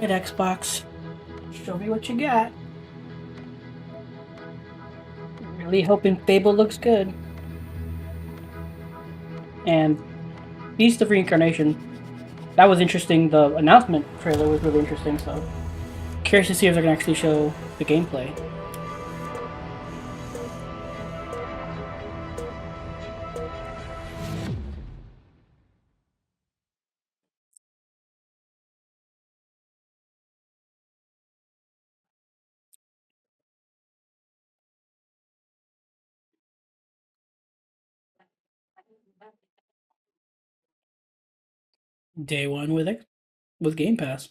At Xbox, show me what you got. Really hoping Fable looks good. And Beast of Reincarnation. That was interesting. The announcement trailer was really interesting, so curious to see if they're gonna actually show the gameplay. Day one with it, with Game Pass.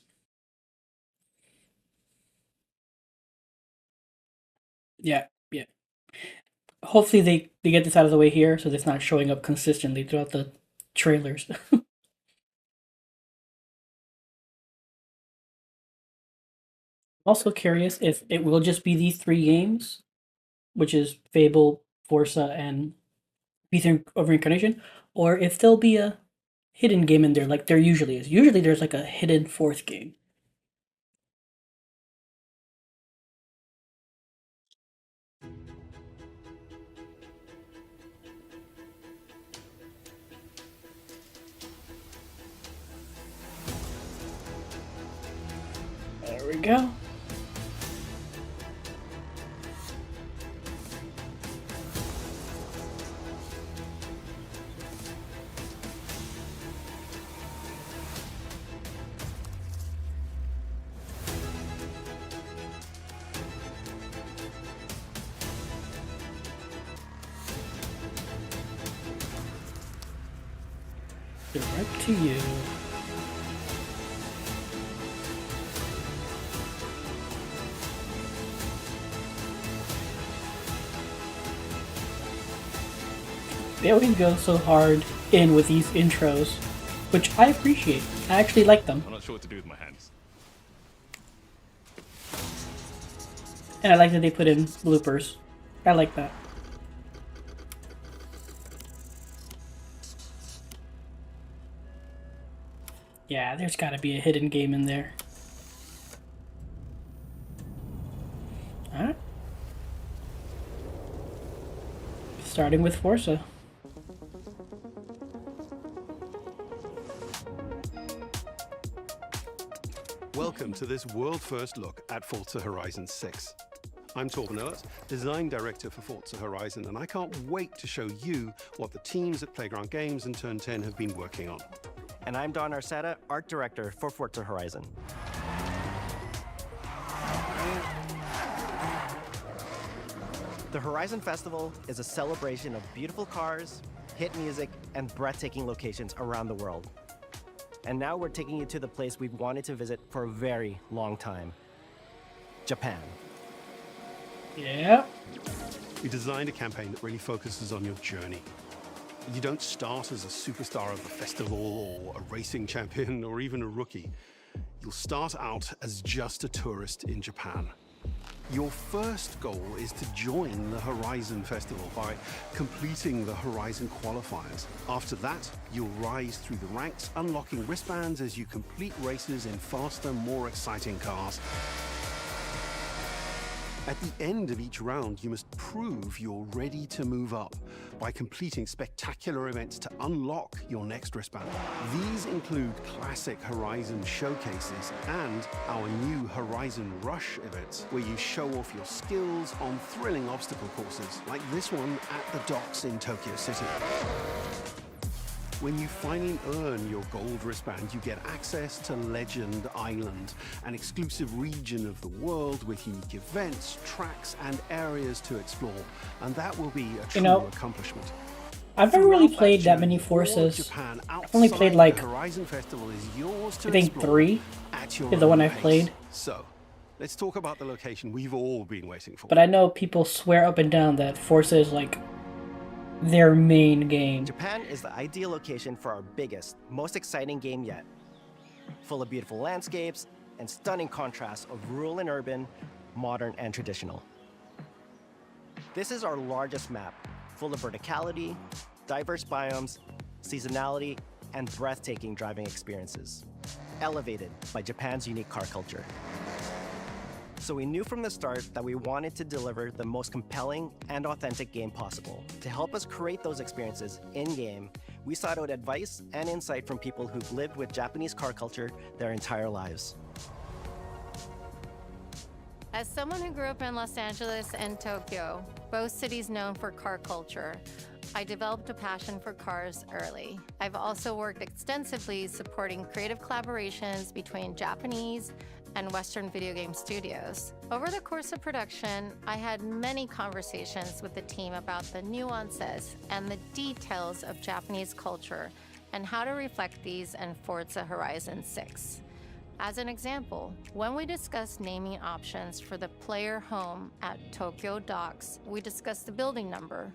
Yeah, yeah. Hopefully they get this out of the way here, so it's not showing up consistently throughout the trailers. Also curious if it will just be these three games, which is Fable, Forza, and Beast of Reincarnation, or if there'll be a hidden game in there like there usually is. Usually there's like a hidden fourth game. There we go. Direct to you. They always go so hard in with these intros, which I appreciate. I actually like them. I'm not sure what to do with my hands. And I like that they put in bloopers. I like that. Yeah, there's gotta be a hidden game in there. Alright. Starting with Forza. Welcome to this world-first look at Forza Horizon 6. I'm Torben Ehlert, Design Director for Forza Horizon, and I can't wait to show you what the teams at Playground Games and Turn 10 have been working on. And I'm Don Arceta, Art Director for Forza Horizon. The Horizon Festival is a celebration of beautiful cars, hit music, and breathtaking locations around the world. And now we're taking you to the place we've wanted to visit for a very long time, Japan. Yeah. We designed a campaign that really focuses on your journey. You don't start as a superstar of the festival or a racing champion or even a rookie. You'll start out as just a tourist in Japan. Your first goal is to join the Horizon Festival by completing the Horizon qualifiers. After that, you'll rise through the ranks, unlocking wristbands as you complete races in faster, more exciting cars. At the end of each round, you must prove you're ready to move up by completing spectacular events to unlock your next wristband. These include classic Horizon showcases and our new Horizon Rush events, where you show off your skills on thrilling obstacle courses, like this one at the docks in Tokyo City. When you finally earn your gold wristband, you get access to Legend Island, an exclusive region of the world with unique events, tracks, and areas to explore. And that will be a true accomplishment. I've never really played that many Forzas. I've only played like, Horizon Festival is yours to I think 3 is the one I've played. So, let's talk about the location we've all been waiting for. But I know people swear up and down that Forza is like their main game. Japan is the ideal location for our biggest, most exciting game yet. Full of beautiful landscapes and stunning contrasts of rural and urban, modern and traditional. This is our largest map, full of verticality, diverse biomes, seasonality, and breathtaking driving experiences, elevated by Japan's unique car culture. So we knew from the start that we wanted to deliver the most compelling and authentic game possible. To help us create those experiences in-game, we sought out advice and insight from people who've lived with Japanese car culture their entire lives. As someone who grew up in Los Angeles and Tokyo, both cities known for car culture, I developed a passion for cars early. I've also worked extensively supporting creative collaborations between Japanese and Western video game studios. Over the course of production, I had many conversations with the team about the nuances and the details of Japanese culture and how to reflect these in Forza Horizon 6. As an example, when we discussed naming options for the player home at Tokyo Docks, we discussed the building number,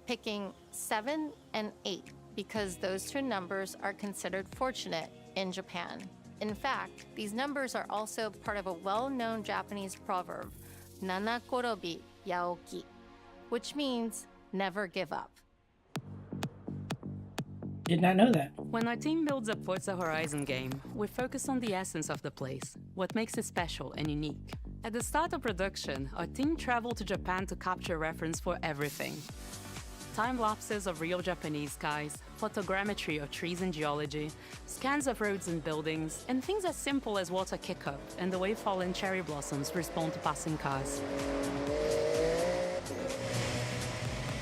picking 7 and 8 because those two numbers are considered fortunate in Japan. In fact, these numbers are also part of a well-known Japanese proverb, Nana Korobi Yaoki, which means never give up. Did not know that. When our team builds a Forza Horizon game, we focus on the essence of the place, what makes it special and unique. At the start of production, our team traveled to Japan to capture reference for everything. Time lapses of real Japanese skies, photogrammetry of trees and geology, scans of roads and buildings, and things as simple as water kick-up and the way fallen cherry blossoms respond to passing cars.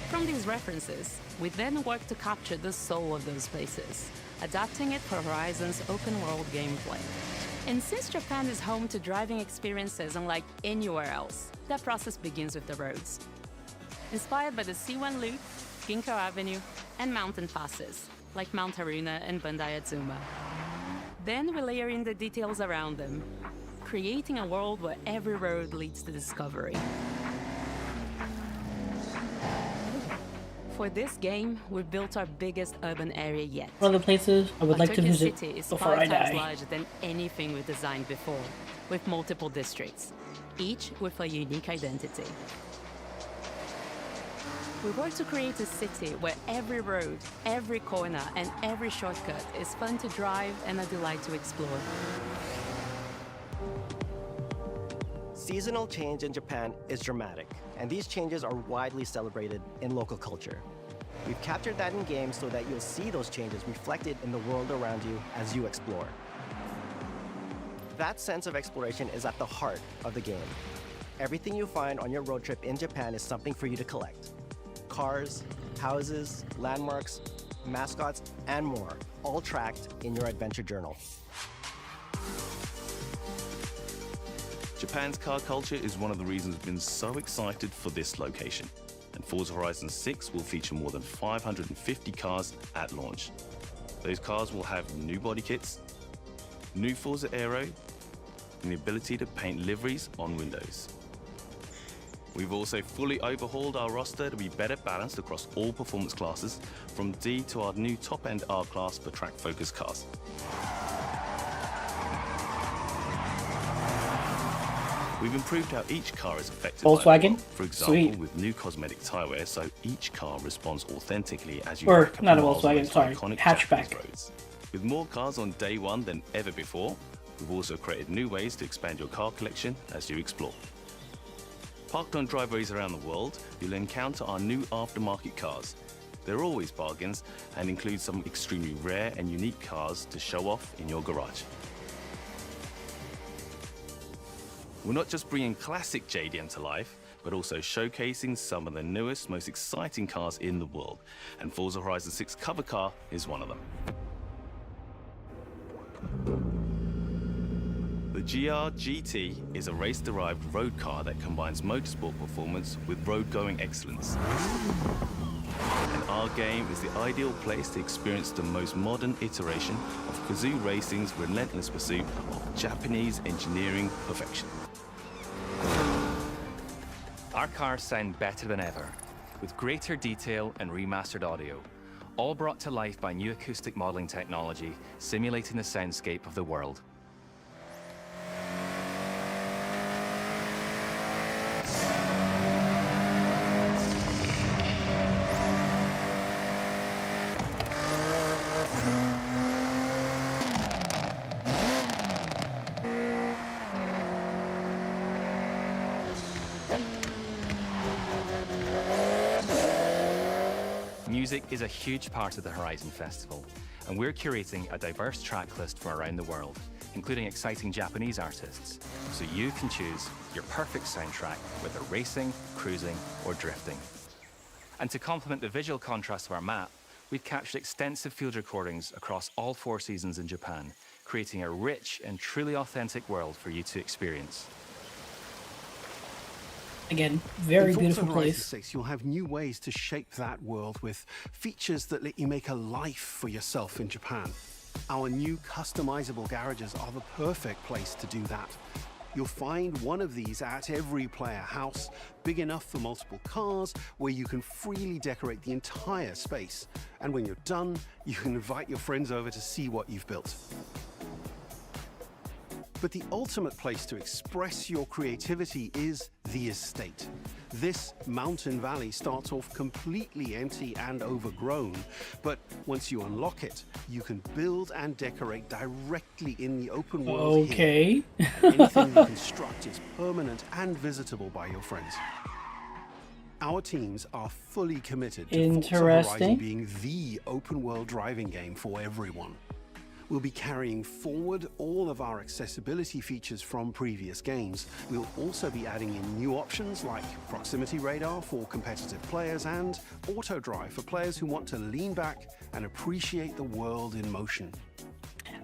From these references, we then work to capture the soul of those places, adapting it for Horizon's open-world gameplay. And since Japan is home to driving experiences unlike anywhere else, that process begins with the roads. Inspired by the C1 Loop, Ginkgo Avenue, and mountain passes, like Mount Haruna and Bandai Atsuma. Then we layer in the details around them, creating a world where every road leads to discovery. For this game, we've built our biggest urban area yet. One of the places I would Our like to Tokyo visit City is before I 5 times die. larger than anything we've designed before, with multiple districts, each with a unique identity. We work to create a city where every road, every corner, and every shortcut is fun to drive and a delight to explore. Seasonal change in Japan is dramatic, and these changes are widely celebrated in local culture. We've captured that in game so that you'll see those changes reflected in the world around you as you explore. That sense of exploration is at the heart of the game. Everything you find on your road trip in Japan is something for you to collect. Cars, houses, landmarks, mascots, and more, all tracked in your adventure journal. Japan's car culture is one of the reasons we've been so excited for this location. And Forza Horizon 6 will feature more than 550 cars at launch. Those cars will have new body kits, new Forza Aero, and the ability to paint liveries on windows. We've also fully overhauled our roster to be better balanced across all performance classes, from D to our new top-end R-Class for track-focused cars. We've improved how each car is affected by the Volkswagen? world. For example, Sweet. with new cosmetic tyre wear, so each car responds authentically as you Or, rack up not a miles Volkswagen, on those sorry, iconic hatchback. Japanese roads. With more cars on day one than ever before, we've also created new ways to expand your car collection as you explore. Parked on driveways around the world, you'll encounter our new aftermarket cars. They're always bargains and include some extremely rare and unique cars to show off in your garage. We're not just bringing classic JDM to life, but also showcasing some of the newest, most exciting cars in the world. And Forza Horizon 6 cover car is one of them. The GR GT is a race-derived road car that combines motorsport performance with road-going excellence. And our game is the ideal place to experience the most modern iteration of Kazoo Racing's relentless pursuit of Japanese engineering perfection. Our cars sound better than ever, with greater detail and remastered audio, all brought to life by new acoustic modeling technology, simulating the soundscape of the world. Music is a huge part of the Horizon Festival, and we're curating a diverse track list from around the world, including exciting Japanese artists, so you can choose your perfect soundtrack, whether racing, cruising, or drifting. And to complement the visual contrast of our map, we've captured extensive field recordings across all 4 seasons in Japan, creating a rich and truly authentic world for you to experience. Again, very In beautiful Forza Horizon place. 6, you'll have new ways to shape that world with features that let you make a life for yourself in Japan. Our new customizable garages are the perfect place to do that. You'll find one of these at every player house, big enough for multiple cars, where you can freely decorate the entire space. And when you're done, you can invite your friends over to see what you've built. But the ultimate place to express your creativity is the estate. This mountain valley starts off completely empty and overgrown, but once you unlock it, you can build and decorate directly in the open world. Okay. Here. And anything you construct is permanent and visitable by your friends. Our teams are fully committed to Forza Horizon Interesting. being the open world driving game for everyone. We'll be carrying forward all of our accessibility features from previous games. We'll also be adding in new options like proximity radar for competitive players and auto drive for players who want to lean back and appreciate the world in motion.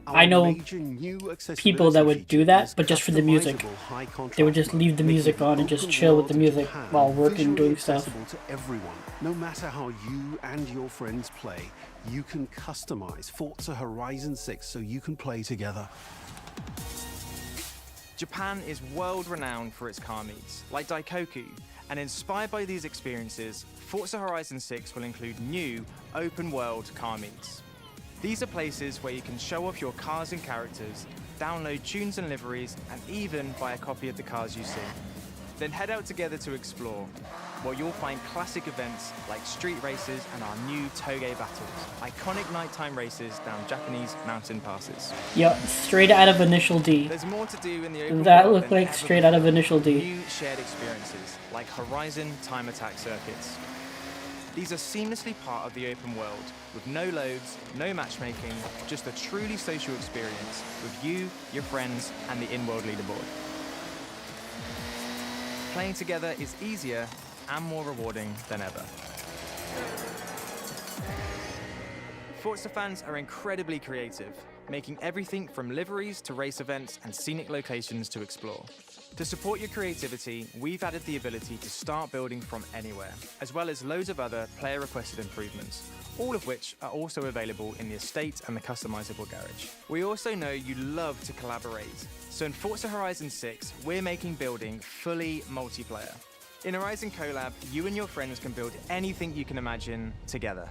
I know major new people that would do accessibility that, feature but just for the is music. customizable high contrast They would just mode, leave the making music on and just open chill with world the music Japan while working, visually doing stuff. accessible to everyone. No matter how you and your friends play, you can customize Forza Horizon 6 so you can play together. Japan is world-renowned for its car meets, like Daikoku, and inspired by these experiences, Forza Horizon 6 will include new, open-world car meets. These are places where you can show off your cars and characters, download tunes and liveries, and even buy a copy of the cars you see. Then head out together to explore, where you'll find classic events like street races and our new Toge battles, iconic nighttime races down Japanese mountain passes. Yep, straight out of Initial D. There's more to do in the open That world looked than like ever straight out of before. Initial D. New shared experiences like Horizon time attack circuits. These are seamlessly part of the open world, with no loads, no matchmaking, just a truly social experience with you, your friends, and the in-world leaderboard. Playing together is easier and more rewarding than ever. Forza fans are incredibly creative, making everything from liveries to race events and scenic locations to explore. To support your creativity, we've added the ability to start building from anywhere, as well as loads of other player-requested improvements, all of which are also available in the estate and the customizable garage. We also know you love to collaborate, so in Forza Horizon 6, we're making building fully multiplayer. In Horizon Collab, you and your friends can build anything you can imagine together.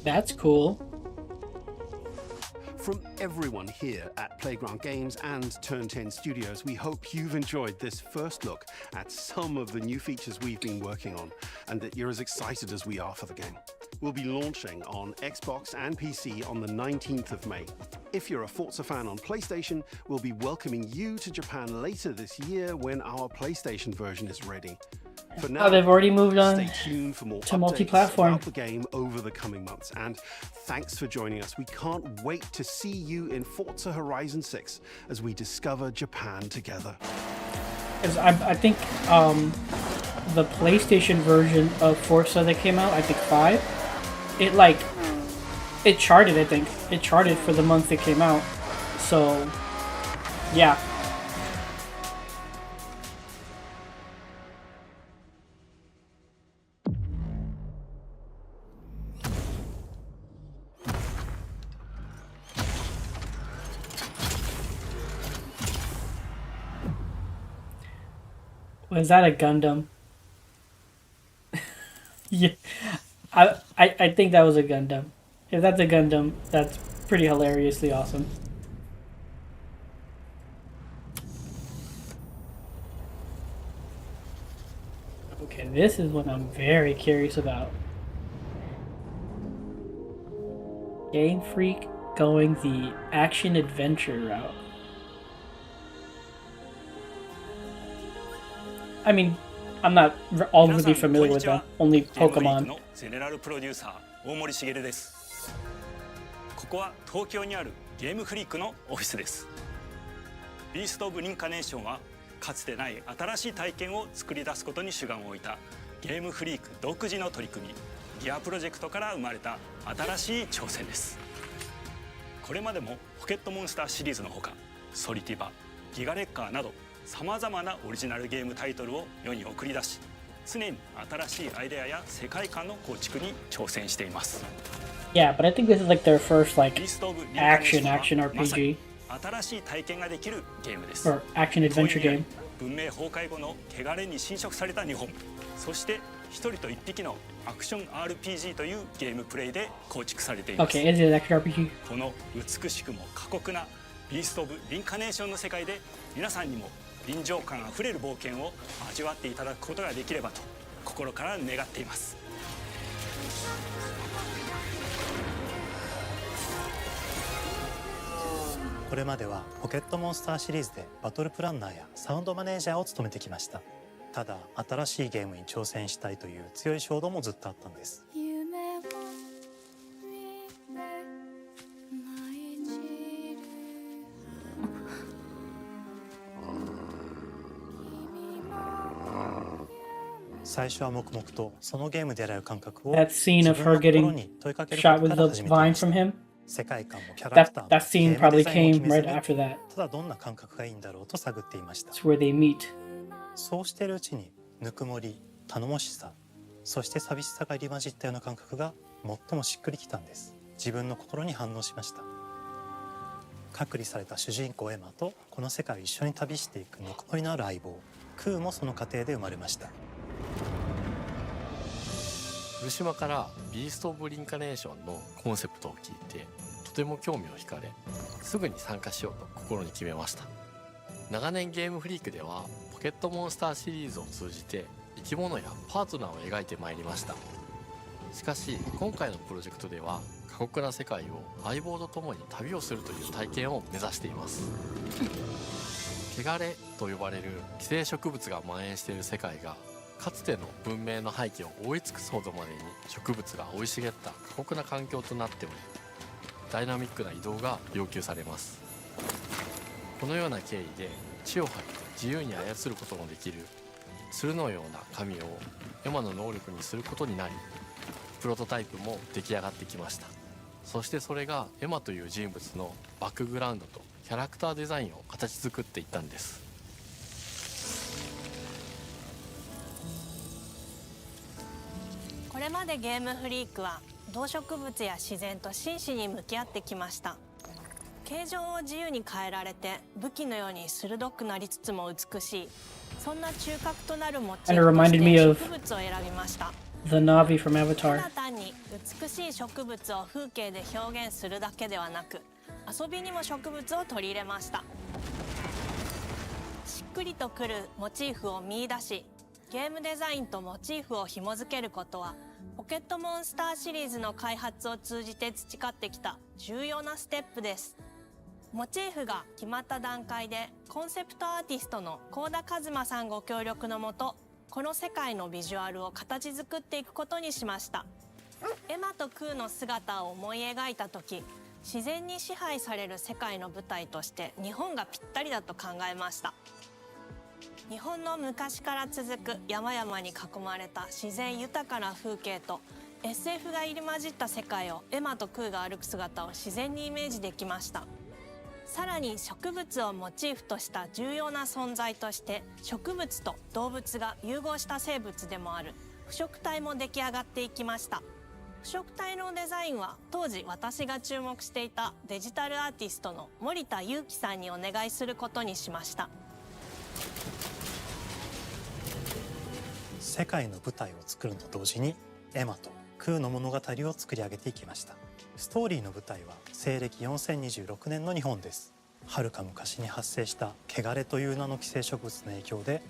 That's cool. From everyone here at Playground Games and Turn 10 Studios, we hope you've enjoyed this first look at some of the new features we've been working on, and that you're as excited as we are for the game. We'll be launching on Xbox and PC on the 19th of May. If you're a Forza fan on PlayStation, we'll be welcoming you to Japan later this year when our PlayStation version is ready. For now, Oh, they've already moved on stay tuned for more to updates multi-platform. about the game over the coming months. And thanks for joining us. We can't wait to see you in Forza Horizon 6 as we discover Japan together. 'Cause I think the PlayStation version of Forza that came out, I think 5, it charted, I think. It charted for the month it came out. So, yeah. Was that a Gundam? Yeah, I think that was a Gundam. If that's a Gundam, that's pretty hilariously awesome. Okay, this is what I'm very curious about. Game Freak going the action-adventure route. I mean, I'm not overly familiar with them. Only ゲームフリーク Pokemon. のゼネラルプロデューサー大森茂です。ここは東京にあるゲームフリークのオフィスです。ビースト・オブ・リンカネーションはかつてない新しい体験を作り出すことに主眼を置いたゲームフリーク独自の取り組みギアプロジェクトから生まれた新しい挑戦です。これまでもポケットモンスターシリーズのほかソリティバ、ギガレッカーなどさまざまなオリジナルゲームタイトルを世に送り出し常に新しいアイデアや世界観の構築に挑戦しています。 Yeah, but I think this is like their first like ビースト・オブ・リンカネーションは action まさに RPG 新しい体験ができるゲームです。 or action adventure game. 文明崩壊後の汚れに侵食された日本、そして一人と一匹のアクション RPG というゲームプレイで構築されています。 Okay, is it an action RPG? この美しくも過酷なビースト・オブ・リンカネーションの世界で皆さんにも臨場感あふれる冒険を味わっていただくことができればと心から願っています。これまではポケットモンスターシリーズでバトルプランナーやサウンドマネージャーを務めてきました。ただ新しいゲームに挑戦したいという強い衝動もずっとあったんです。最初は黙々とそのゲームである感覚を That scene of her 自分の心 getting に問いかけるこ shot と with から the 始めていま vine した。 from him. 世界観もキャラクターも That scene ゲーム probably デザインも came 決めず right に after that. ただどんな感覚がいいんだろうと探っていました。 It's where they meet. そうしているうちにぬくもり、頼もしさ、そして寂しさが入り混じったような感覚が最もしっくりきたんです。自分の心に反応しました。隔離された主人公エマとこの世界を一緒に旅していくぬくもりのある相棒クーもその過程で生まれました。古島からビースト・オブ・リンカネーションのコンセプトを聞いてとても興味を惹かれすぐに参加しようと心に決めました。長年ゲームフリークではポケットモンスターシリーズを通じて生き物やパートナーを描いてまいりました。しかし今回のプロジェクトでは過酷な世界を相棒と共に旅をするという体験を目指しています。汚れと呼ばれる寄生植物が蔓延している世界がかつての文明の廃棄を覆い尽くすほどまでに植物が生い茂った過酷な環境となっておりダイナミックな移動が要求されます。このような経緯で地を張って自由に操ることのできる鶴のような神をエマの能力にすることになりプロトタイプも出来上がってきました。そしてそれがエマという人物のバックグラウンドとキャラクターデザインを形作っていったんです。これまでゲームフリークは動植物や自然と真摯に向き合ってきました。形状を自由に変えられて武器のように鋭くなりつつも美しい、そんな中核となるモチーフとして植物を選びました。The Navi from た Avatar. だ単に美しい植物を風景で表現するだけではなく遊びにも植物を取り入れました。しっくりとくるモチーフを見出しゲームデザインとモチーフを紐付けることはポケットモンスターシリーズの開発を通じて培ってきた重要なステップです。モチーフが決まった段階でコンセプトアーティストの幸田一馬さんご協力のもとこの世界のビジュアルを形作っていくことにしました。エマとクーの姿を思い描いた時自然に支配される世界の舞台として日本がぴったりだと考えました。日本の昔から続く山々に囲まれた自然豊かな風景と SF が入り混じった世界をエマとクーが歩く姿を自然にイメージできました。さらに植物をモチーフとした重要な存在として植物と動物が融合した生物でもある腐植体も出来上がっていきました。腐植体のデザインは当時私が注目していたデジタルアーティストの森田裕樹さんにお願いすることにしました。世界の舞台を作るのと同時にエマとクーの物語を作り上げていきました。ストーリーの舞台は西暦4026年の日本です。はるか昔に発生した汚れという名の寄生植物の影響で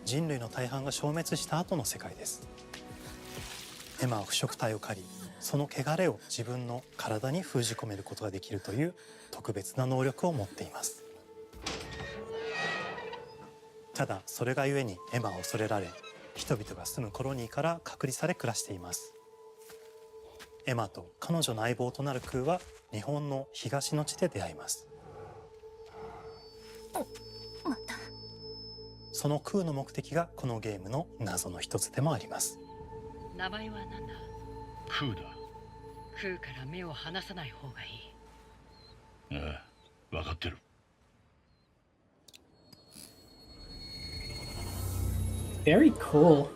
人類の大半が消滅した後の世界です。エマは腐植体を狩りその汚れを自分の体に封じ込めることができるという特別な能力を持っています。ただそれがゆえにエマは恐れられ人々が住むコロニーから隔離され暮らしています。エマと彼女の相棒となるクーは日本の東の地で出会います。そのクーの目的がこのゲームの謎の一つでもあります。名前は何だ？クーだ。クーから目を離さない方がいい。ああ、分かってる。Very cool.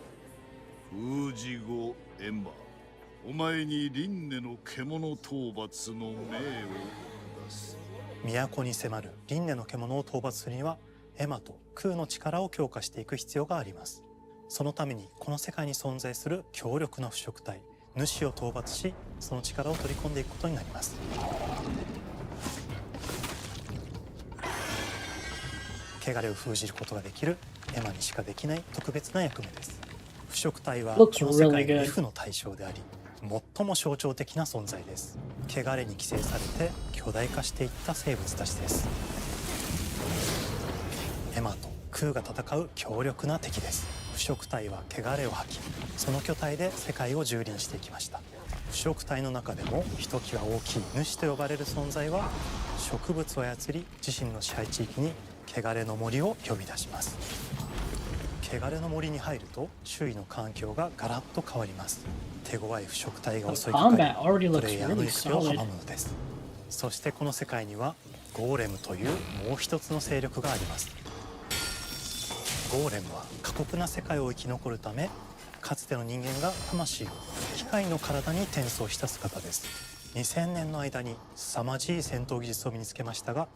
封じ後エマ、お前に輪廻の獣討伐の命を出す。都に迫る輪廻の獣を討伐するにはエマとクーの力を強化していく必要があります。そのためにこの世界に存在する強力な腐食体主を討伐し、その力を取り込んでいくことになります。汚れを封じることができるエマにしかできない特別な役目です。腐食体はこの世界の畏怖の対象であり、最も象徴的な存在です。汚れに寄生されて巨大化していった生物たちです。エマとクーが戦う強力な敵です。腐食体は汚れを吐き、その巨体で世界を蹂躙していきました。腐食体の中でもひときわ大きい主と呼ばれる存在は、植物を操り自身の支配地域に汚れの森を呼び出します。汚れの森に入ると周囲の環境がガラッと変わります。手強い腐食体が襲いかかり、プレイヤーの行く手を阻むのです。そしてこの世界にはゴーレムというもう一つの勢力があります。ゴーレムは過酷な世界を生き残るため、かつての人間が魂を機械の体に転送した姿です。2000年の間に凄まじい戦闘技術を身につけましたが、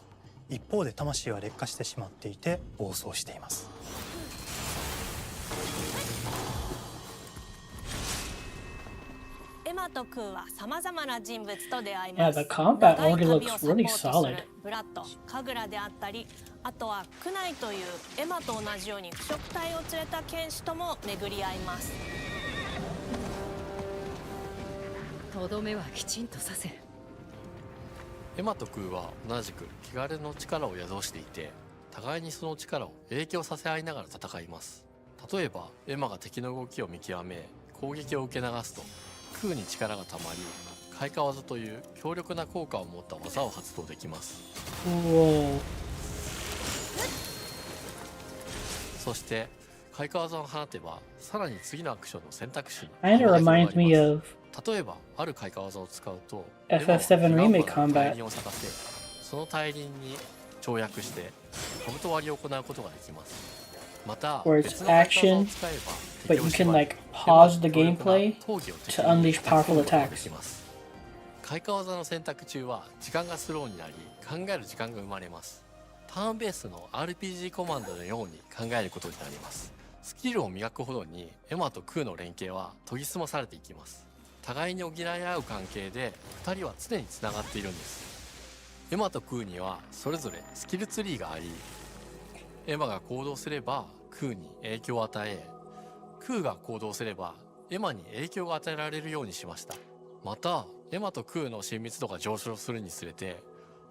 一方で魂は劣化してしまっていて暴走しています。エマとクーはさまざまな人物と出会い Yeah, ます。 the combat 長い already 旅を looks サポー really トする solid. ブラッド、カグラであったり、あとはクナイというエマと同じように腐食体を連れた剣士とも巡り合います。とどめはきちんとさせ。エマとクーは同じく汚れの力を宿していて、互いにその力を影響させ合いながら戦います。例えばエマが敵の動きを見極め攻撃を受け流すと、クーに力がたまり開花技という強力な効果を持った技を発動できます。そして開花技を放てば、さらに次のアクションの選択肢に Kinda reminds me of 例えばある開花技を使うと FF7 Remake Combat 大輪を咲かせ、その大輪に跳躍して兜割りを行うことができます。また where 別 it's の開花技を action, 使えば but you can like pause the gameplay to unleash powerful attacks. 開花技の選択中は時間がスローになり、考える時間が生まれます。ターンベースの RPG コマンドのように考えることになります。スキルを磨くほどにエマとクーの連携は研ぎ澄まされていきます。互いに補い合う関係で2人は常につながっているんです。エマとクーにはそれぞれスキルツリーがあり、エマが行動すればクーに影響を与え、クーが行動すればエマに影響が与えられるようにしました。またエマとクーの親密度が上昇するにつれて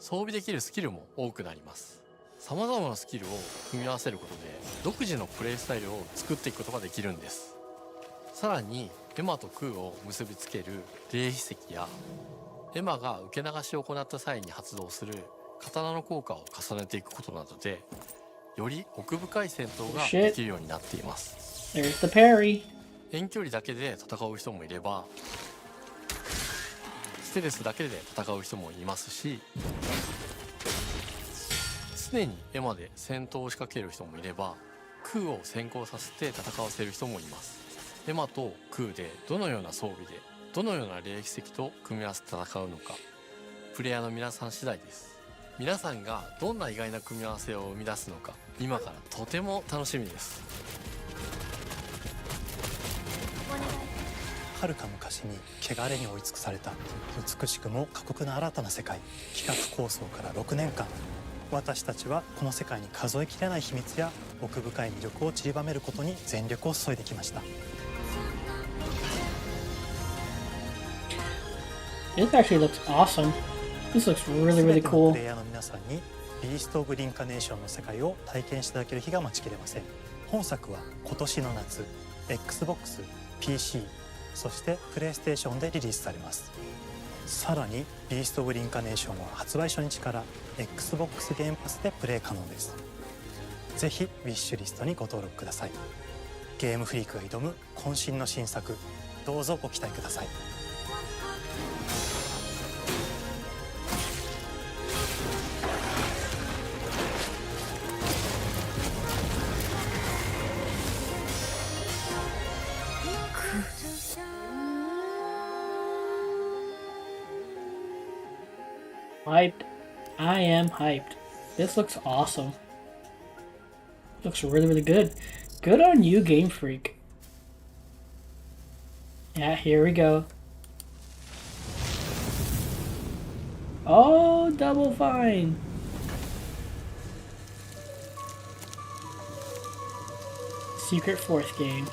装備できるスキルも多くなります。様々なスキルを組み合わせることで独自のプレイスタイルを作っていくことができるんです。さらにエマとクーを結びつける霊秘石やエマが受け流しを行った際に発動する刀の効果を重ねていくことなどで、より奥深い戦闘ができるようになっています。 There's the parry. 遠距離だけで戦う人もいれば、ステルスだけで戦う人もいますし、常にエマで戦闘を仕掛ける人もいれば、クーを先行させて戦わせる人もいます。エマとクーでどのような装備でどのような霊秘石と組み合わせて戦うのか、プレイヤーの皆さん次第です。皆さんがどんな意外な組み合わせを生み出すのか、今からとても楽しみです。遥か昔に汚れに追い尽くされた美しくも過酷な新たな世界。企画構想から6年間、私たちはこの世界に数えきれない秘密や奥深い魅力を散りばめることに全力を注いできました。This actually looks awesome. This looks really, really 全ての cool. プレイヤーの皆さんにビースト・オブ・リンカネーションの世界を体験していただける日が待ちきれません。本作は今年の夏 Xbox、PC、そしてプレイステーションでリリースされます。さらにビースト・オブ・リンカネーションは発売初日から Xbox ゲームパスでプレイ可能です。ぜひウィッシュリストにご登録ください。ゲームフリークが挑む渾身の新作、どうぞご期待ください。Hyped. I am hyped. This looks awesome. Looks really, really good. Good on you, Game Freak. Yeah, here we go. Oh, Double Fine. Secret fourth game.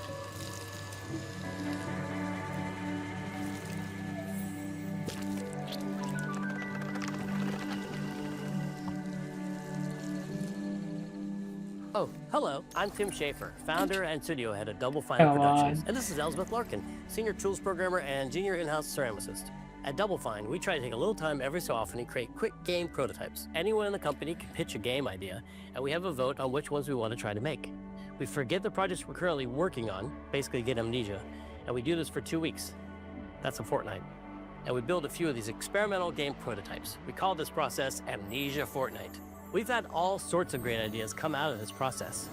Oh, hello. I'm Tim Schafer, founder and studio head of Double Fine Come Productions. on. And this is Elizabeth Larkin, senior tools programmer and junior in-house ceramicist. At Double Fine, we try to take a little time every so often and create quick game prototypes. Anyone in the company can pitch a game idea, and we have a vote on which ones we want to try to make. We forget the projects we're currently working on, basically get amnesia, and we do this for 2 weeks. That's a fortnight. And we build a few of these experimental game prototypes. We call this process Amnesia Fortnight. We've had all sorts of great ideas come out of this process.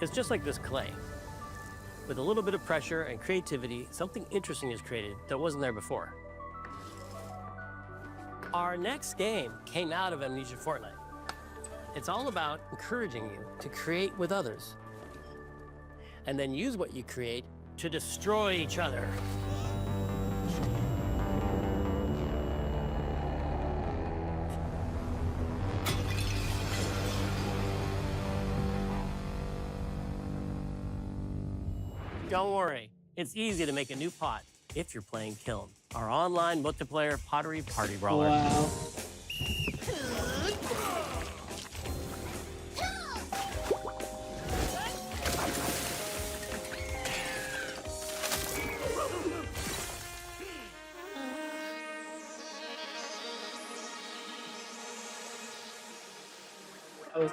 It's just like this clay. With a little bit of pressure and creativity, something interesting is created that wasn't there before. Our next game came out of Amnesia Fortnight. It's all about encouraging you to create with others, and then use what you create to destroy each other. Don't worry, it's easy to make a new pot if you're playing Kiln, our online multiplayer pottery party brawler. Wow.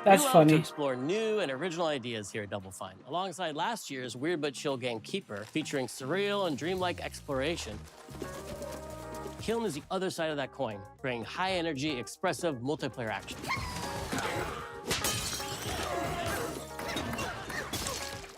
That's we love funny. to explore new and original ideas here at Double Fine, alongside last year's Weird But Chill game Keeper, featuring surreal and dreamlike exploration. Kiln is the other side of that coin, bringing high-energy, expressive multiplayer action.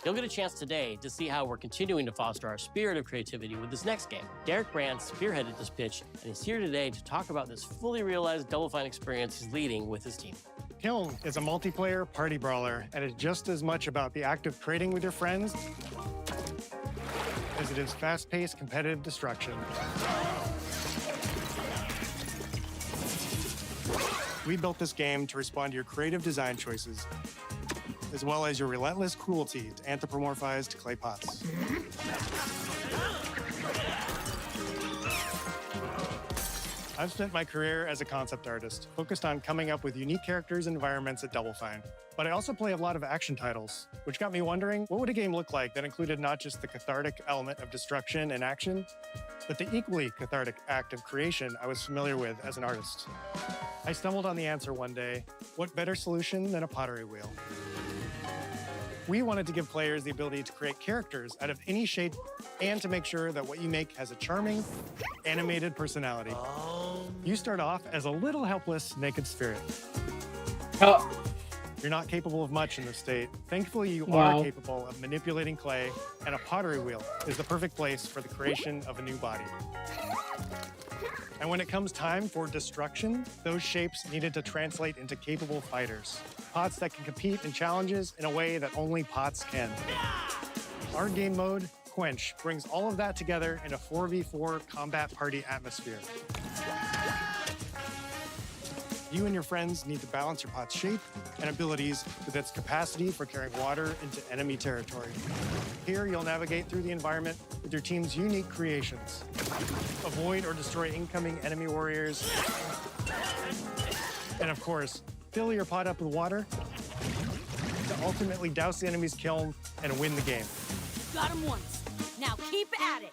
You'll get a chance today to see how we're continuing to foster our spirit of creativity with this next game. Derek Brand spearheaded this pitch, and he's here today to talk about this fully realized Double Fine experience he's leading with his team. Kiln is a multiplayer party brawler, and it's just as much about the act of trading with your friends as it is fast-paced competitive destruction. We built this game to respond to your creative design choices, as well as your relentless cruelty to anthropomorphized clay pots. I've spent my career as a concept artist, focused on coming up with unique characters and environments at Double Fine. But I also play a lot of action titles, which got me wondering, what would a game look like that included not just the cathartic element of destruction and action, but the equally cathartic act of creation I was familiar with as an artist? I stumbled on the answer one day: what better solution than a pottery wheel? We wanted to give players the ability to create characters out of any shape and to make sure that what you make has a charming, animated personality. You start off as a little helpless, naked spirit. Oh. You're not capable of much in this state. Thankfully, you Wow. are capable of manipulating clay, and a pottery wheel is the perfect place for the creation of a new body. And when it comes time for destruction, those shapes needed to translate into capable fighters. Pots that can compete in challenges in a way that only pots can. Our game mode, Quench, brings all of that together in a 4v4 combat party atmosphere. You and your friends need to balance your pot's shape and abilities with its capacity for carrying water into enemy territory. Here, you'll navigate through the environment with your team's unique creations. Avoid or destroy incoming enemy warriors. And of course, fill your pot up with water to ultimately douse the enemy's kiln and win the game. Got him once. Now keep at it.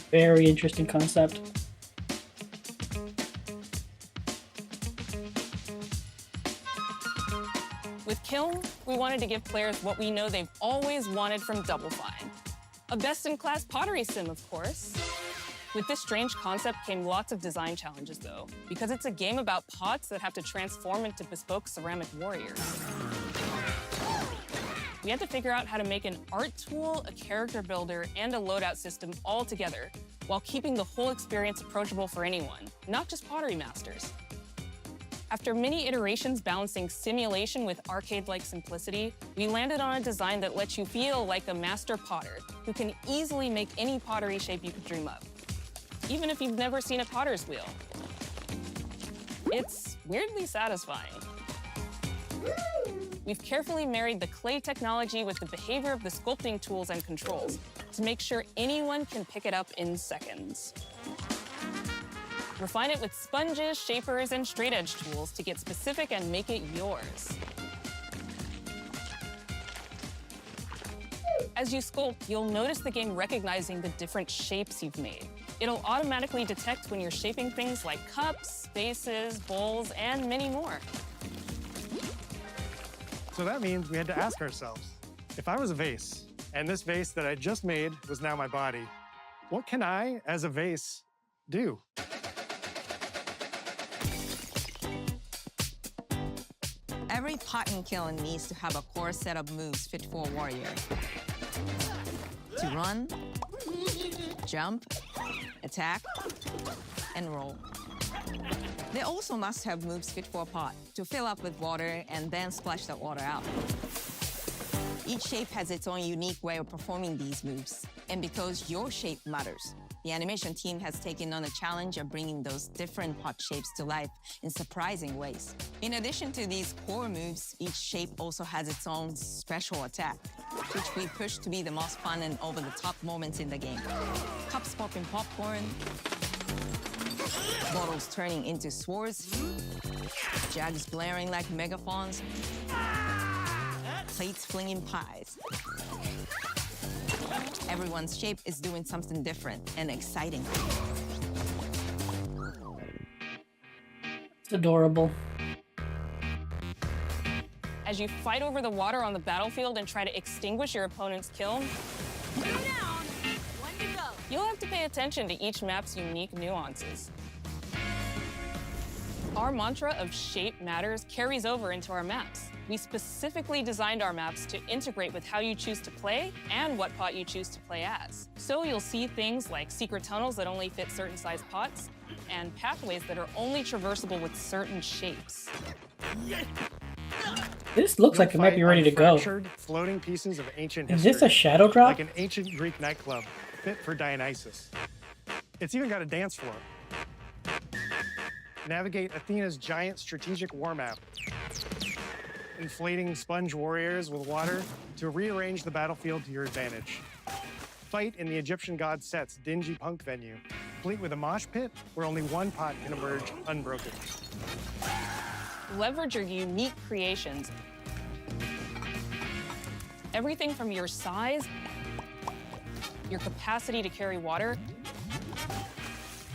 Very interesting concept. With Kiln, we wanted to give players what we know they've always wanted from Double Fine. A best-in-class pottery sim, of course. With this strange concept came lots of design challenges, though, because it's a game about pots that have to transform into bespoke ceramic warriors. We had to figure out how to make an art tool, a character builder, and a loadout system all together, while keeping the whole experience approachable for anyone, not just pottery masters. After many iterations balancing simulation with arcade-like simplicity, we landed on a design that lets you feel like a master potter who can easily make any pottery shape you could dream of, even if you've never seen a potter's wheel. It's weirdly satisfying. We've carefully married the clay technology with the behavior of the sculpting tools and controls to make sure anyone can pick it up in seconds. Refine it with sponges, shapers, and straight edge tools to get specific and make it yours. As you sculpt, you'll notice the game recognizing the different shapes you've made. It'll automatically detect when you're shaping things like cups, vases, bowls, and many more. So that means we had to ask ourselves, if I was a vase, and this vase that I just made was now my body, what can I, as a vase, do? Every pot and kiln needs to have a core set of moves fit for a warrior. To run, jump, attack, and roll. They also must have moves fit for a pot to fill up with water and then splash that water out. Each shape has its own unique way of performing these moves. And because your shape matters, the animation team has taken on the challenge of bringing those different pot shapes to life in surprising ways. In addition to these core moves, each shape also has its own special attack, which we push to be the most fun and over-the-top moments in the game. Cups popping popcorn, bottles turning into swords, jugs blaring like megaphones, plates flinging pies. Everyone's shape is doing something different and exciting. It's adorable. As you fight over the water on the battlefield and try to extinguish your opponent's kiln, you'll have to pay attention to each map's unique nuances. Our mantra of shape matters carries over into our maps. We specifically designed our maps to integrate with how you choose to play and what pot you choose to play as. So you'll see things like secret tunnels that only fit certain size pots and pathways that are only traversable with certain shapes. This looks like it might be ready to go. Floating pieces of ancient Is history, this a shadow drop? like an ancient Greek nightclub, fit for Dionysus. It's even got a dance floor. Navigate Athena's giant strategic war map. Inflating sponge warriors with water to rearrange the battlefield to your advantage. Fight in the Egyptian god Set's dingy punk venue, complete with a mosh pit where only one pot can emerge unbroken. Leverage your unique creations. Everything from your size, your capacity to carry water,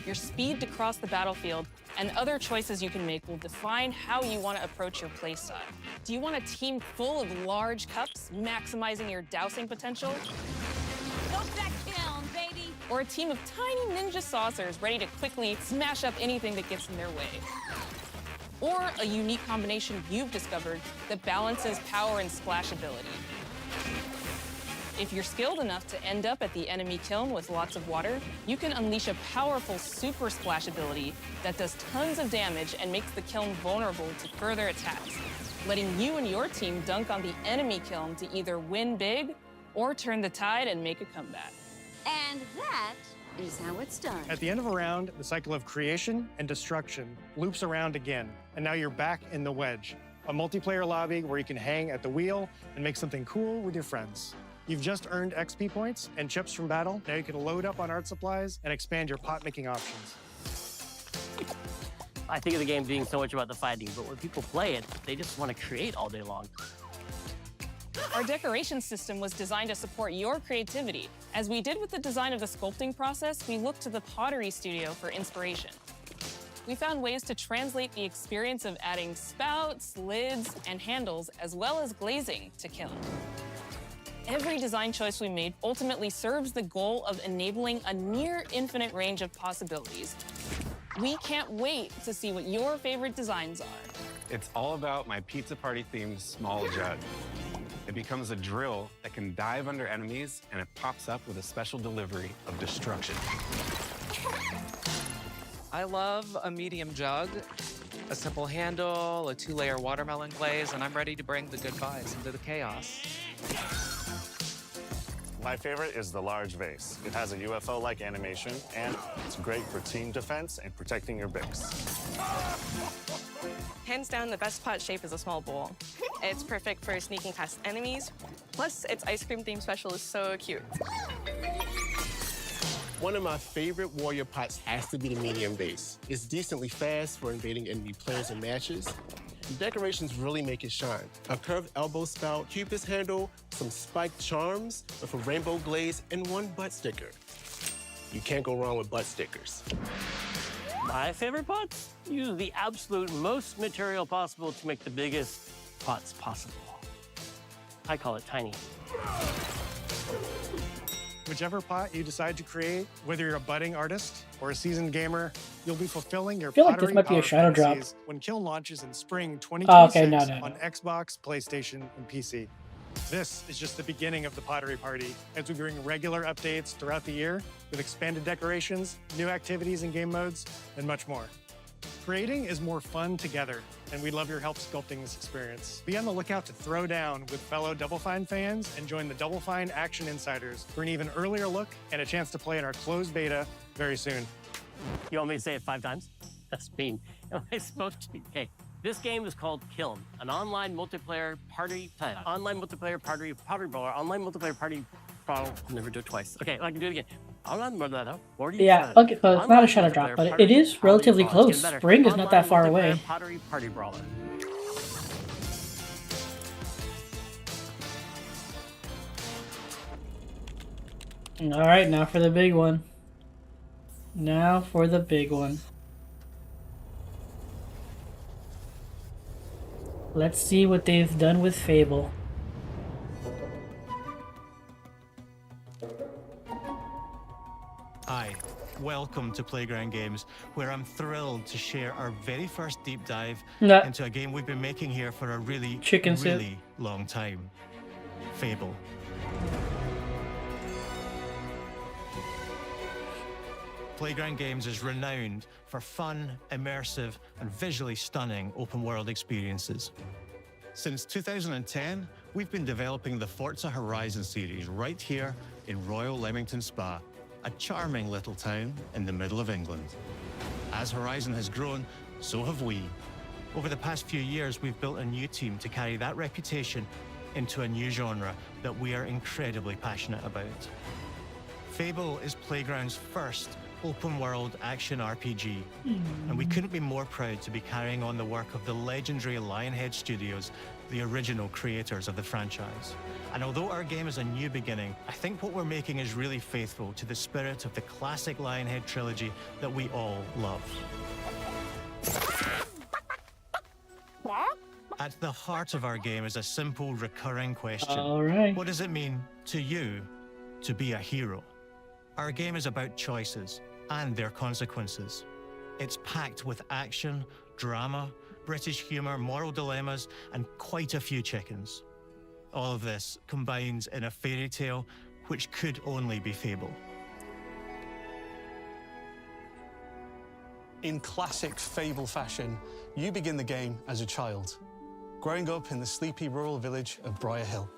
your speed to cross the battlefield, and other choices you can make will define how you want to approach your playstyle. Do you want a team full of large cups, maximizing your dousing potential? Go back down, baby! Or a team of tiny ninja saucers ready to quickly smash up anything that gets in their way? Or a unique combination you've discovered that balances power and splashability? If you're skilled enough to end up at the enemy kiln with lots of water, you can unleash a powerful super splash ability that does tons of damage and makes the kiln vulnerable to further attacks, letting you and your team dunk on the enemy kiln to either win big or turn the tide and make a comeback. And that is how it's done. At the end of a round, the cycle of creation and destruction loops around again, and now you're back in the wedge, a multiplayer lobby where you can hang at the wheel and make something cool with your friends. You've just earned XP points and chips from battle. Now you can load up on art supplies and expand your pot-making options. I think of the game being so much about the fighting, but when people play it, they just want to create all day long. Our decoration system was designed to support your creativity. As we did with the design of the sculpting process, we looked to the Pottery Studio for inspiration. We found ways to translate the experience of adding spouts, lids, and handles, as well as glazing to Kiln. Every design choice we made ultimately serves the goal of enabling a near infinite range of possibilities. We can't wait to see what your favorite designs are. It's all about my pizza party themed small jug. It becomes a drill that can dive under enemies, and it pops up with a special delivery of destruction. I love a medium jug, a simple handle, a 2-layer watermelon glaze, and I'm ready to bring the good vibes into the chaos. My favorite is the large vase. It has a UFO-like animation, and it's great for team defense and protecting your Bix. Hands down, the best pot shape is a small bowl. It's perfect for sneaking past enemies. Plus, its ice cream theme special is so cute. One of my favorite warrior pots has to be the medium base. It's decently fast for invading enemy players and matches. The decorations really make it shine. A curved elbow spout, cupid's handle, some spiked charms with a rainbow glaze, and one butt sticker. You can't go wrong with butt stickers. My favorite pots use the absolute most material possible to make the biggest pots possible. I call it tiny. Whichever pot you decide to create, whether you're a budding artist or a seasoned gamer, you'll be fulfilling your I feel like this pottery might be a power shadow drop. fantasies when Kiln launches in spring 2026 Oh, okay, no. on Xbox, PlayStation, and PC. This is just the beginning of the Pottery Party as we bring regular updates throughout the year with expanded decorations, new activities and game modes, and much more. Creating is more fun together, and we'd love your help sculpting this experience. Be on the lookout to throw down with fellow Double Fine fans and join the Double Fine Action Insiders for an even earlier look and a chance to play in our closed beta very soon. You want me to say it 5 times? That's mean. Am I supposed to? Okay. This game is called Kiln, an online multiplayer party brawler, online multiplayer party brawler. I'll never do it twice. Okay, I can do it again. Yeah, okay, so it's not a shadow drop, but it is relatively close. Spring is not that far away. Pottery party brawler. Alright, now for the big one. Now for the big one. Let's see what they've done with Fable. Hi, welcome to Playground Games, where I'm thrilled to share our very first deep dive into a game we've been making here for a really long time. Fable. Playground Games is renowned for fun, immersive, and visually stunning open-world experiences. Since 2010, we've been developing the Forza Horizon series right here in Royal Leamington Spa, a charming little town in the middle of England. As Horizon has grown, so have we. Over the past few years, we've built a new team to carry that reputation into a new genre that we are incredibly passionate about. Fable is Playground's first open-world action RPG, and we couldn't be more proud to be carrying on the work of the legendary Lionhead Studios, the original creators of the franchise. And although our game is a new beginning, I think what we're making is really faithful to the spirit of the classic Lionhead trilogy that we all love. At the heart of our game is a simple, recurring question. All right. What does it mean to you to be a hero? Our game is about choices and their consequences. It's packed with action, drama, British humour, moral dilemmas, and quite a few chickens. All of this combines in a fairy tale which could only be Fable. In classic Fable fashion, you begin the game as a child, growing up in the sleepy rural village of Briar Hill.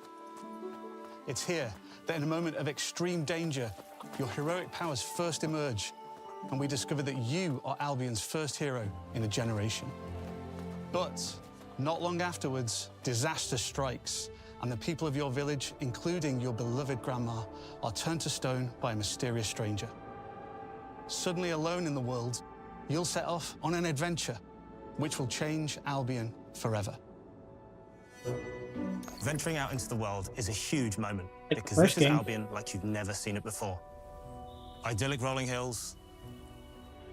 It's here that in a moment of extreme danger, your heroic powers first emerge, and we discover that you are Albion's first hero in a generation. But not long afterwards, disaster strikes, and the people of your village, including your beloved grandma, are turned to stone by a mysterious stranger. Suddenly alone in the world, you'll set off on an adventure which will change Albion forever. Venturing out into the world is a huge moment Like because first this is game. Albion like you've never seen it before. Idyllic rolling hills,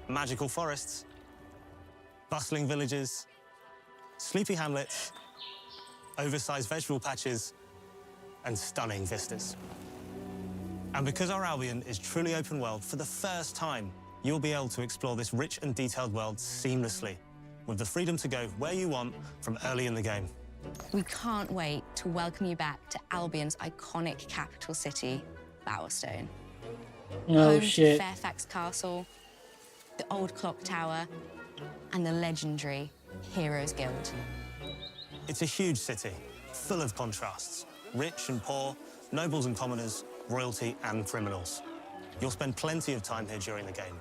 magical forests, bustling villages, sleepy hamlets, oversized vegetable patches, and stunning vistas. And because our Albion is truly open world, for the first time, you'll be able to explore this rich and detailed world seamlessly, with the freedom to go where you want from early in the game. We can't wait to welcome you back to Albion's iconic capital city, Bowerstone. Oh, Home shit. to Fairfax Castle, the old clock tower, and the legendary Heroes Guild. It's a huge city, full of contrasts. Rich and poor, nobles and commoners, royalty and criminals. You'll spend plenty of time here during the game,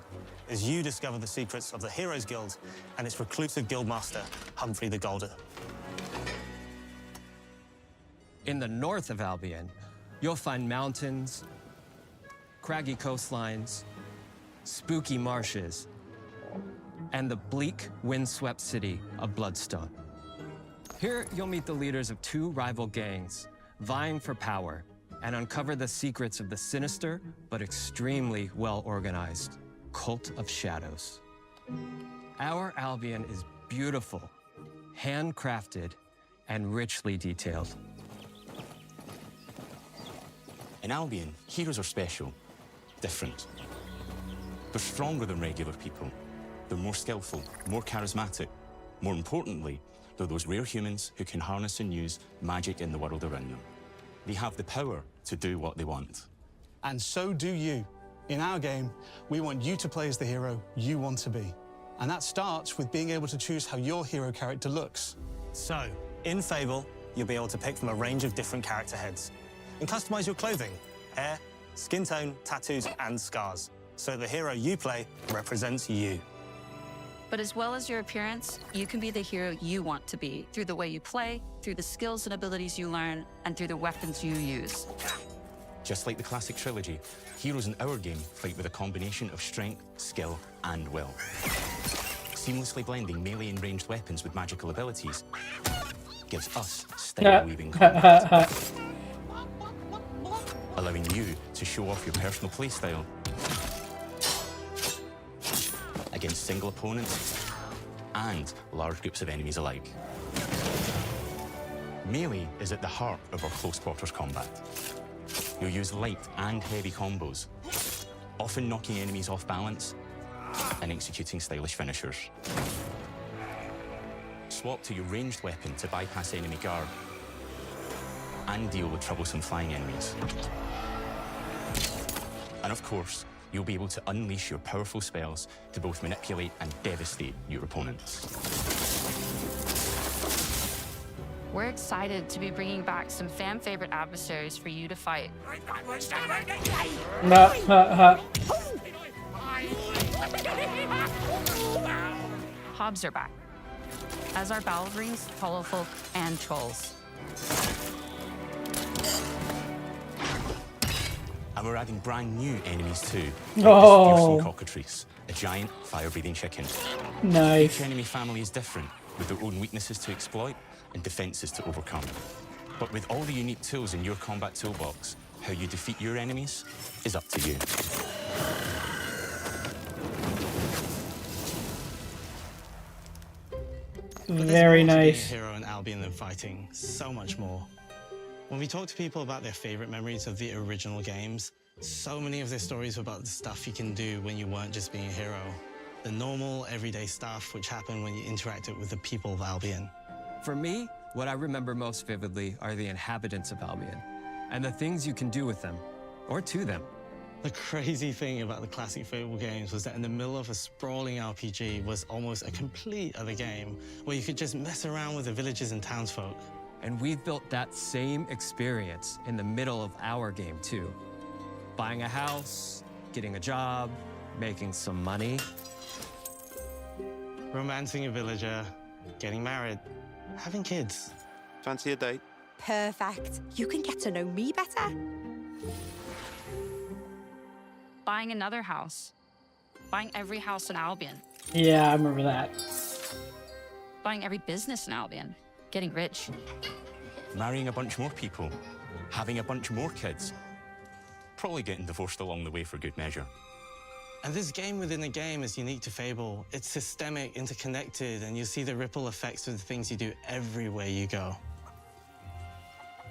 as you discover the secrets of the Heroes Guild and its reclusive guildmaster, Humphrey the Golden. In the north of Albion, you'll find mountains, craggy coastlines, spooky marshes, and the bleak, windswept city of Bloodstone. Here, you'll meet the leaders of two rival gangs, vying for power, and uncover the secrets of the sinister but extremely well-organized Cult of Shadows. Our Albion is beautiful, handcrafted, and richly detailed. In Albion, heroes are special, different. They're stronger than regular people. They're more skillful, more charismatic. More importantly, they're those rare humans who can harness and use magic in the world around them. They have the power to do what they want. And so do you. In our game, we want you to play as the hero you want to be. And that starts with being able to choose how your hero character looks. So, in Fable, you'll be able to pick from a range of different character heads and customize your clothing, hair, skin tone, tattoos, and scars, so the hero you play represents you. But as well as your appearance, you can be the hero you want to be through the way you play, through the skills and abilities you learn, and through the weapons you use. Just like the classic trilogy, heroes in our game fight with a combination of strength, skill, and will. Seamlessly blending melee and ranged weapons with magical abilities gives us style-weaving combat, allowing you to show off your personal playstyle against single opponents and large groups of enemies alike. Melee is at the heart of our close quarters combat. You'll use light and heavy combos, often knocking enemies off balance and executing stylish finishers. Swap to your ranged weapon to bypass enemy guard and deal with troublesome flying enemies. And of course, you'll be able to unleash your powerful spells to both manipulate and devastate your opponents. We're excited to be bringing back some fan-favorite adversaries for you to fight. Hobbs are back, as are Balverines, Hollowfolk, and Trolls. And we're adding brand new enemies too. Oh. Like this fearsome cockatrice, a giant fire-breathing chicken. Nice. Each enemy family is different, with their own weaknesses to exploit and defenses to overcome. But with all the unique tools in your combat toolbox, how you defeat your enemies is up to you. Very nice. Being a hero in Albion than fighting, so much more. When we talk to people about their favorite memories of the original games, so many of their stories were about the stuff you can do when you weren't just being a hero. The normal, everyday stuff which happened when you interacted with the people of Albion. For me, what I remember most vividly are the inhabitants of Albion, and the things you can do with them, or to them. The crazy thing about the classic Fable games was that in the middle of a sprawling RPG was almost a complete other game, where you could just mess around with the villages and townsfolk. And we've built that same experience in the middle of our game, too. Buying a house, getting a job, making some money. Romancing a villager, getting married, having kids. Fancy a date? Perfect. You can get to know me better. Buying another house. Buying every house in Albion. Yeah, I remember that. Buying every business in Albion, getting rich. Marrying a bunch more people, having a bunch more kids, probably getting divorced along the way for good measure. And this game within a game is unique to Fable. It's systemic, interconnected, and you see the ripple effects of the things you do everywhere you go.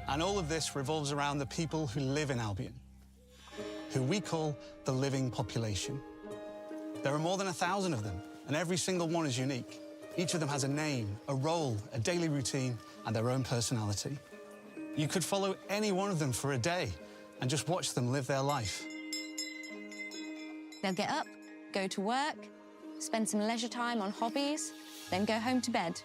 And all of this revolves around the people who live in Albion, who we call the living population. There are more than 1,000 of them, and every single one is unique. Each of them has a name, a role, a daily routine, and their own personality. You could follow any one of them for a day and just watch them live their life. They'll get up, go to work, spend some leisure time on hobbies, then go home to bed.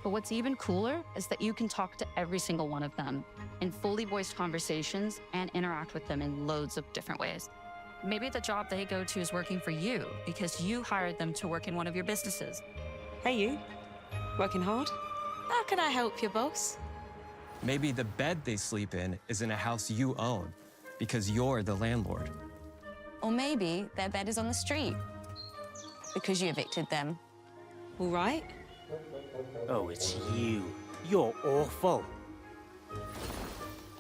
But what's even cooler is that you can talk to every single one of them in fully voiced conversations and interact with them in loads of different ways. Maybe the job they go to is working for you because you hired them to work in one of your businesses. Hey, you. Working hard? How can I help you, boss? Maybe the bed they sleep in is in a house you own because you're the landlord. Or maybe their bed is on the street because you evicted them. All right. Oh, it's you. You're awful.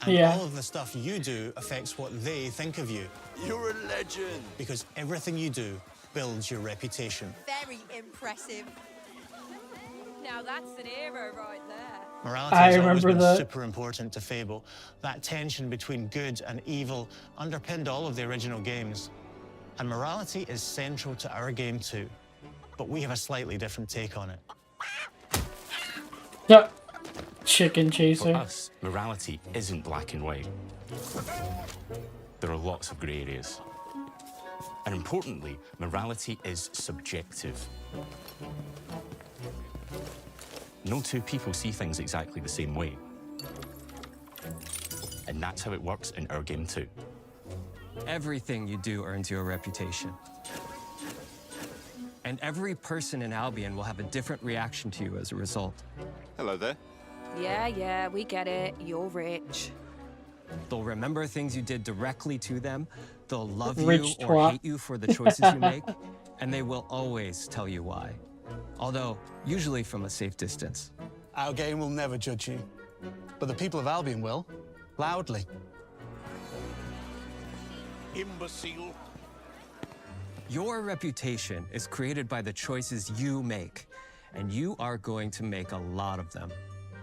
And Yeah. all of the stuff you do affects what they think of you. You're a legend. Because everything you do builds your reputation. Very impressive. Now that's an hero right there. Morality I has always remember been that. super important to Fable. That tension between good and evil underpinned all of the original games. And morality is central to our game too. But we have a slightly different take on it. Yep. Chicken For chaser. us, morality isn't black and white. There are lots of grey areas. And importantly, morality is subjective. No two people see things exactly the same way. And that's how it works in our game too. Everything you do earns you a reputation. And every person in Albion will have a different reaction to you as a result. Hello there. Yeah, we get it. You're rich. They'll remember things you did directly to them, they'll love you Rich or twat. hate you for the choices you make, and they will always tell you why. Although, usually from a safe distance. Our game will never judge you. But the people of Albion will, loudly. Imbecile. Your reputation is created by the choices you make, and you are going to make a lot of them.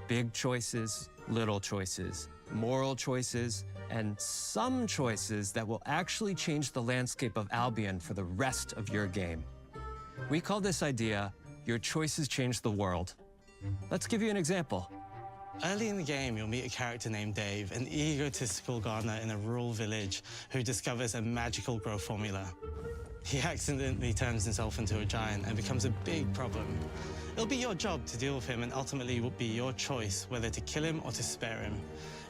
Big choices, little choices, moral choices, and some choices that will actually change the landscape of Albion for the rest of your game. We call this idea, your choices change the world. Let's give you an example. Early in the game, you'll meet a character named Dave, an egotistical gardener in a rural village who discovers a magical growth formula. He accidentally turns himself into a giant and becomes a big problem. It'll be your job to deal with him, and ultimately it will be your choice whether to kill him or to spare him.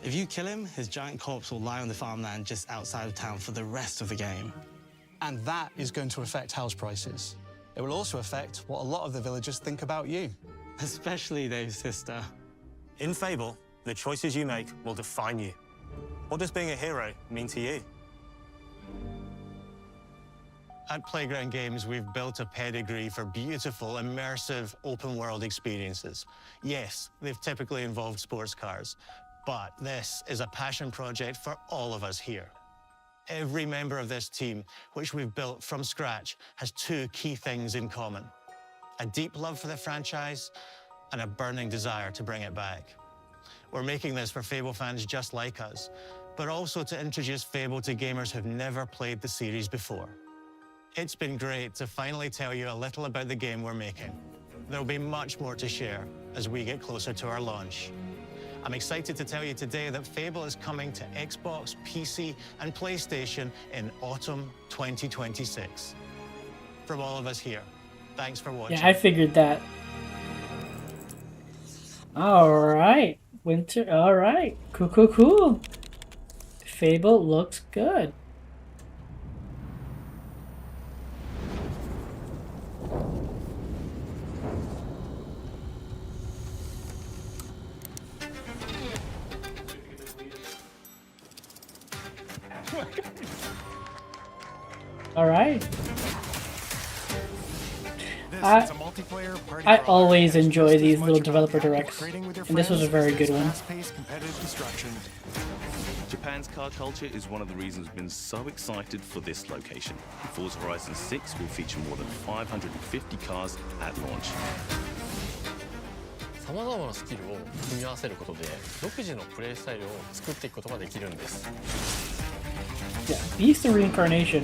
If you kill him, his giant corpse will lie on the farmland just outside of town for the rest of the game. And that is going to affect house prices. It will also affect what a lot of the villagers think about you. Especially Dave's sister. In Fable, the choices you make will define you. What does being a hero mean to you? At Playground Games, we've built a pedigree for beautiful, immersive, open-world experiences. Yes, they've typically involved sports cars, but this is a passion project for all of us here. Every member of this team, which we've built from scratch, has two key things in common: a deep love for the franchise and a burning desire to bring it back. We're making this for Fable fans just like us, but also to introduce Fable to gamers who've never played the series before. It's been great to finally tell you a little about the game we're making. There'll be much more to share as we get closer to our launch. I'm excited to tell you today that Fable is coming to Xbox, PC, and PlayStation in autumn 2026. From all of us here, thanks for watching. Yeah, I figured that. Alright. Winter. Alright. Cool. Fable looks good. Alright. I always enjoy these little developer directs, and this was a very good one. Japan's car culture is one of the reasons we've been so excited for this location. Forza Horizon 6 will feature more than 550 cars at launch. さまざまなスキルを組み合わせることで独自のプレイスタイルを作っていくことができるんです。Yeah, Beast of Reincarnation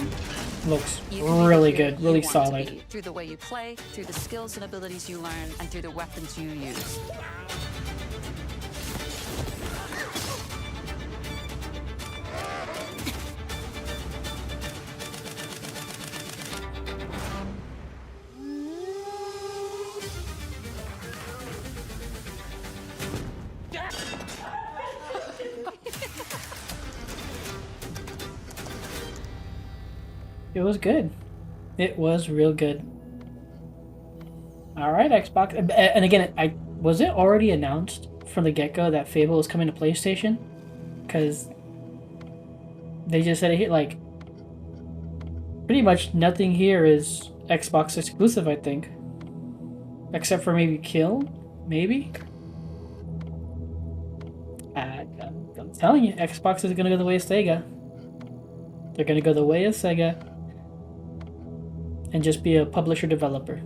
looks really good, really solid. Through the way you play, through the skills and abilities you learn, and through the weapons you use. It was good. It was real good. All right, Xbox. And again, was it already announced from the get-go that Fable is coming to PlayStation? Because they just said it like pretty much nothing here is Xbox exclusive, I think, except for maybe Kiln, maybe. I'm telling you, Xbox is gonna go the way of Sega. They're gonna go the way of Sega and just be a publisher developer.